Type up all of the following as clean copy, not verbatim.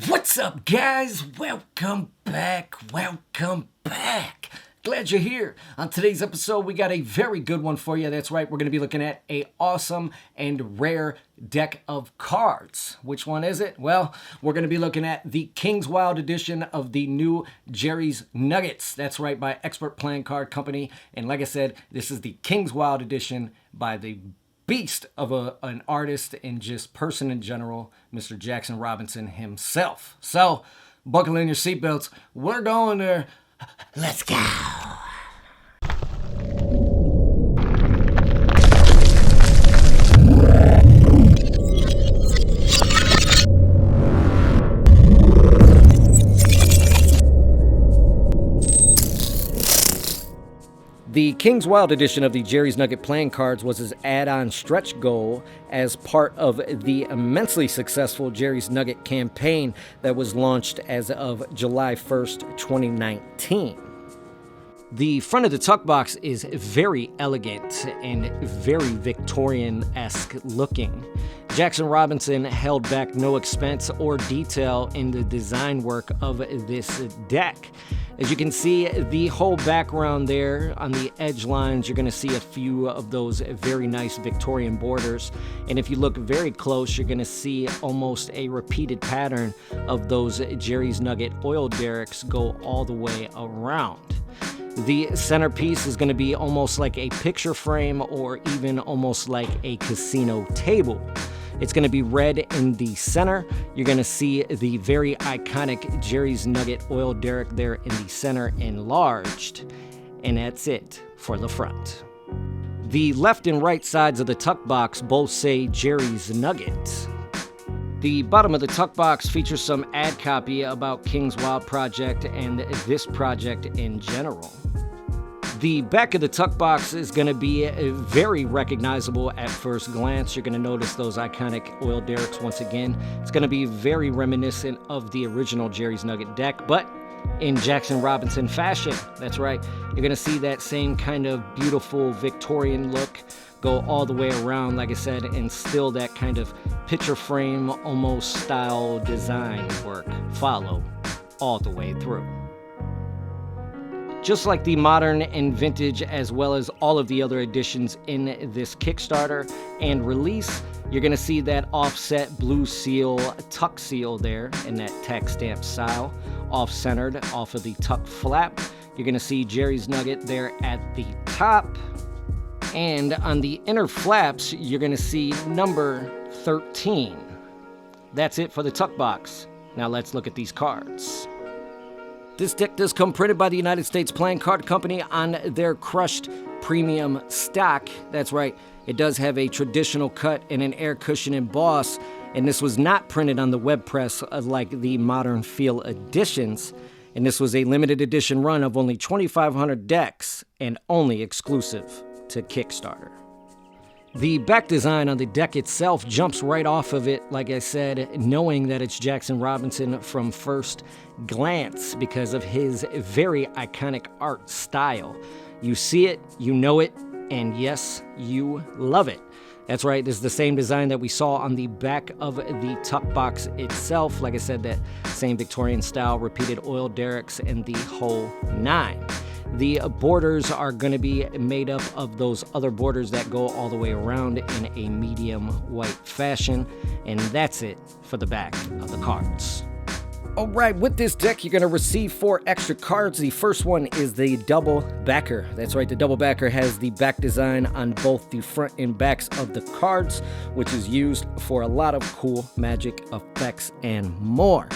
What's up, guys? Welcome back. Glad you're here. On today's episode, we got a very good one for you. That's right, we're going to be looking at a awesome and rare deck of cards. Which one is it? Well, we're going to be looking at the King's Wild edition of the new Jerrys Nuggets. That's right, by Expert Playing Card Company. And like I said, this is the King's Wild edition by the beast of an artist and just person in general, Mr. Jackson Robinson himself. So, buckle in your seatbelts. We're going there. Let's go. The King's Wild edition of the Jerrys Nugget playing cards was his add-on stretch goal as part of the immensely successful Jerrys Nugget campaign that was launched as of July 1st, 2019. The front of the tuck box is very elegant and very Victorian-esque looking. Jackson Robinson held back no expense or detail in the design work of this deck. As you can see, the whole background there on the edge lines, you're going to see a few of those very nice Victorian borders. And if you look very close, you're going to see almost a repeated pattern of those Jerrys Nugget oil derricks go all the way around. The centerpiece is going to be almost like a picture frame or even almost like a casino table. It's going to be red in the center. You're going to see the very iconic Jerrys Nugget oil derrick there in the center enlarged. And that's it for the front. The left and right sides of the tuck box both say Jerrys Nugget. The bottom of the tuck box features some ad copy about King's Wild project and this project in general. The back of the tuck box is going to be very recognizable at first glance. You're going to notice those iconic oil derricks once again. It's going to be very reminiscent of the original Jerrys Nugget deck, but in Jackson Robinson fashion. That's right. You're going to see that same kind of beautiful Victorian look go all the way around, like I said, and still that kind of picture frame almost style design work follow all the way through. Just like the modern and vintage, as well as all of the other editions in this Kickstarter and release, you're going to see that offset blue seal, tuck seal there in that tack stamp style, off-centered off of the tuck flap. You're going to see Jerrys Nugget there at the top. And on the inner flaps, you're going to see number 13. That's it for the tuck box. Now let's look at these cards. This deck does come printed by the United States Playing Card Company on their crushed premium stock. That's right, it does have a traditional cut and an air cushion emboss, and this was not printed on the web press like the modern feel editions. And this was a limited edition run of only 2,500 decks and only exclusive to Kickstarter. The back design on the deck itself jumps right off of it, like I said, knowing that it's Jackson Robinson from first glance because of his very iconic art style. You see it, you know it, and yes, you love it. That's right, this is the same design that we saw on the back of the tuck box itself. Like I said, that same Victorian style, repeated oil derricks, and the whole nine. The borders are going to be made up of those other borders that go all the way around in a medium white fashion. And that's it for the back of the cards. Alright, with this deck, you're going to receive 4 extra cards. The first one is the double backer. That's right, the double backer has the back design on both the front and backs of the cards, which is used for a lot of cool magic effects and more.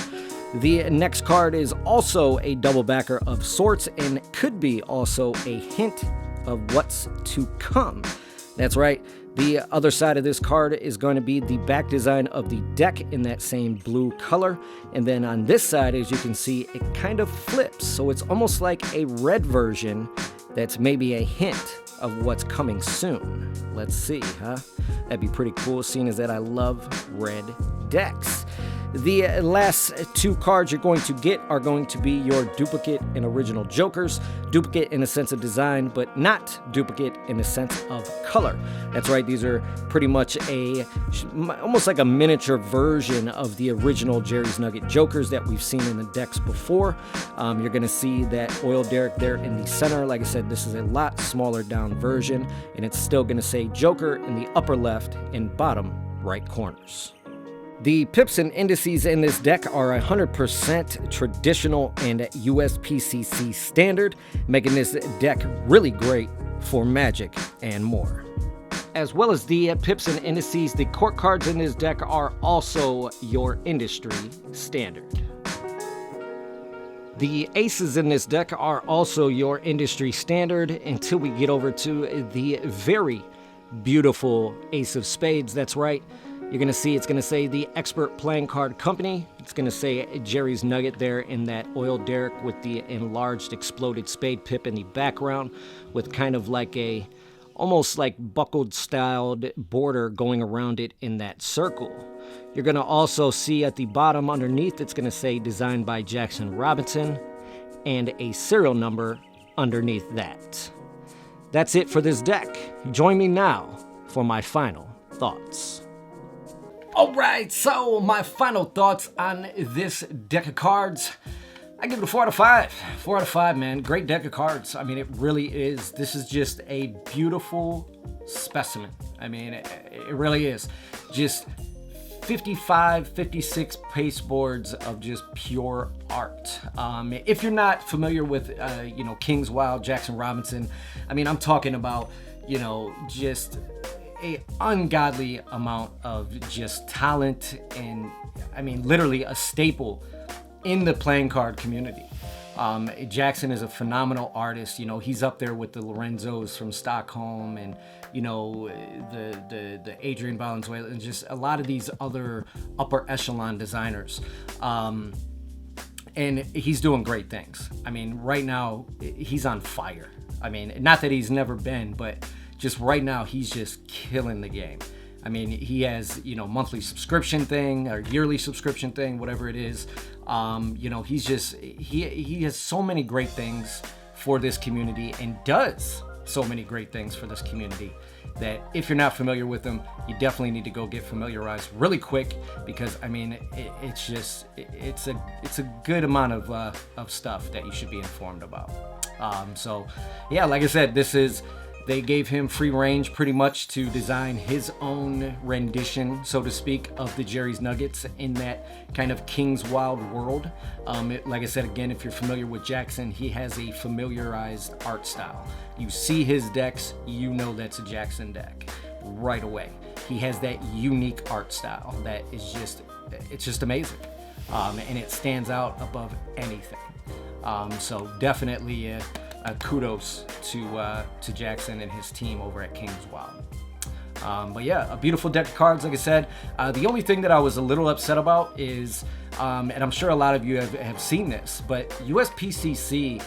The next card is also a double backer of sorts and could be also a hint of what's to come. That's right, the other side of this card is going to be the back design of the deck in that same blue color. And then on this side, as you can see, it kind of flips. So it's almost like a red version that's maybe a hint of what's coming soon. Let's see, huh? That'd be pretty cool, seeing as that I love red decks. The last two cards you're going to get are going to be your duplicate and original Jokers. Duplicate in the sense of design, but not duplicate in the sense of color. That's right, these are pretty much almost like a miniature version of the original Jerrys Nugget Jokers that we've seen in the decks before. You're going to see that oil derrick there in the center. Like I said, this is a lot smaller down version, and it's still going to say Joker in the upper left and bottom right corners. The pips and indices in this deck are 100% traditional and USPCC standard, making this deck really great for Magic and more. As well as the pips and indices, the court cards in this deck are also your industry standard. The aces in this deck are also your industry standard until we get over to the very beautiful Ace of Spades. That's right. You're going to see it's going to say the Expert Playing Card Company. It's going to say Jerrys Nugget there in that oil derrick with the enlarged exploded spade pip in the background with kind of like a almost like buckled styled border going around it in that circle. You're going to also see at the bottom underneath it's going to say designed by Jackson Robinson and a serial number underneath that. That's it for this deck. Join me now for my final thoughts. Alright, so my final thoughts on this deck of cards. I give it a 4 out of 5. 4 out of 5, man. Great deck of cards. I mean, it really is. This is just a beautiful specimen. I mean, it really is. Just 55, 56 pasteboards of just pure art. If you're not familiar with, King's Wild, Jackson Robinson, I mean, I'm talking about, just a ungodly amount of just talent and, I mean, literally a staple in the playing card community. Jackson is a phenomenal artist. He's up there with the Lorenzos from Stockholm and, the Adrian Valenzuela and just a lot of these other upper echelon designers. And he's doing great things. I mean, right now, he's on fire. I mean, not that he's never been, but just right now, he's just killing the game. I mean, he has, monthly subscription thing or yearly subscription thing, whatever it is. He's just, he has so many great things for this community and does so many great things for this community that if you're not familiar with him, you definitely need to go get familiarized really quick because, I mean, it's a good amount of stuff that you should be informed about. So, yeah, like I said, they gave him free range pretty much to design his own rendition, so to speak, of the Jerrys Nuggets in that kind of King's Wild world. Like I said, again, if you're familiar with Jackson, he has a familiarized art style. You see his decks, you know that's a Jackson deck right away. He has that unique art style that is just amazing. And it stands out above anything. So definitely kudos to Jackson and his team over at King's Wild. But yeah, a beautiful deck of cards, like I said. The only thing that I was a little upset about is, and I'm sure a lot of you have seen this, but USPCC,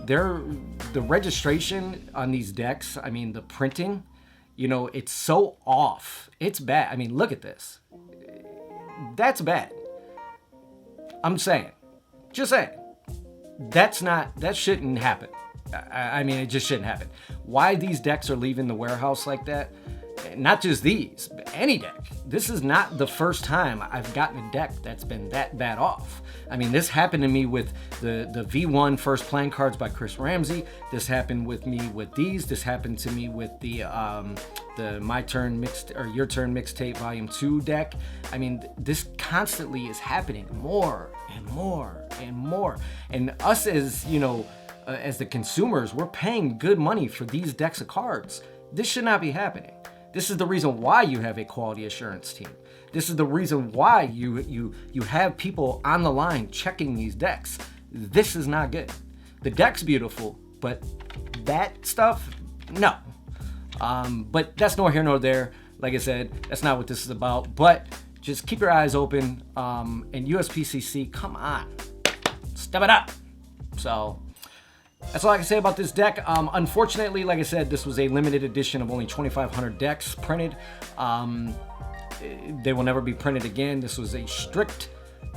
the registration on these decks, I mean, the printing, it's so off. It's bad. I mean, look at this. That's bad. I'm saying. Just saying. That shouldn't happen. I mean, it just shouldn't happen. Why these decks are leaving the warehouse like that? Not just these, but any deck. This is not the first time I've gotten a deck that's been that bad off. I mean, this happened to me with the V1 first playing cards by Chris Ramsey. This happened with me with these. This happened to me with the My Turn Mixed or Your Turn Mixtape Volume 2 deck. I mean, this constantly is happening more and more and more. And us as the consumers, we're paying good money for these decks of cards. This should not be happening. This is the reason why you have a quality assurance team. This is the reason why you have people on the line checking these decks. This is not good. The deck's beautiful, but that stuff, no. But that's nor here nor there. Like I said, that's not what this is about. But just keep your eyes open. And USPCC, come on, step it up. So that's all I can say about this deck. Unfortunately, like I said, this was a limited edition of only 2,500 decks printed. They will never be printed again. This was a strict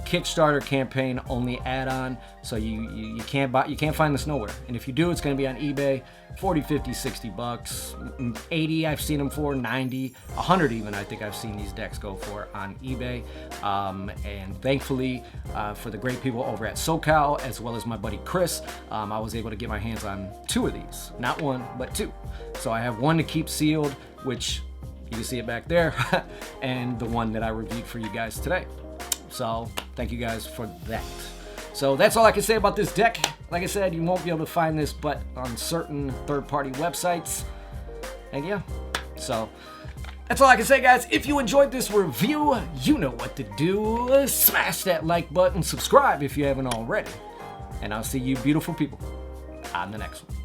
Kickstarter campaign only add-on, so you can't find this nowhere. And if you do, it's going to be on eBay, 40, 50, 60 bucks, 80 I've seen them for, 90, 100 even I think I've seen these decks go for on eBay. And thankfully for the great people over at SoCal, as well as my buddy Chris, I was able to get my hands on 2 of these, not 1 but 2. So I have one to keep sealed, which you can see it back there, and the one that I reviewed for you guys today. So thank you guys for that. So that's all I can say about this deck. Like I said, you won't be able to find this but on certain third-party websites. And yeah, so that's all I can say, guys. If you enjoyed this review, you know what to do. Smash that like button, subscribe if you haven't already. And I'll see you beautiful people on the next one.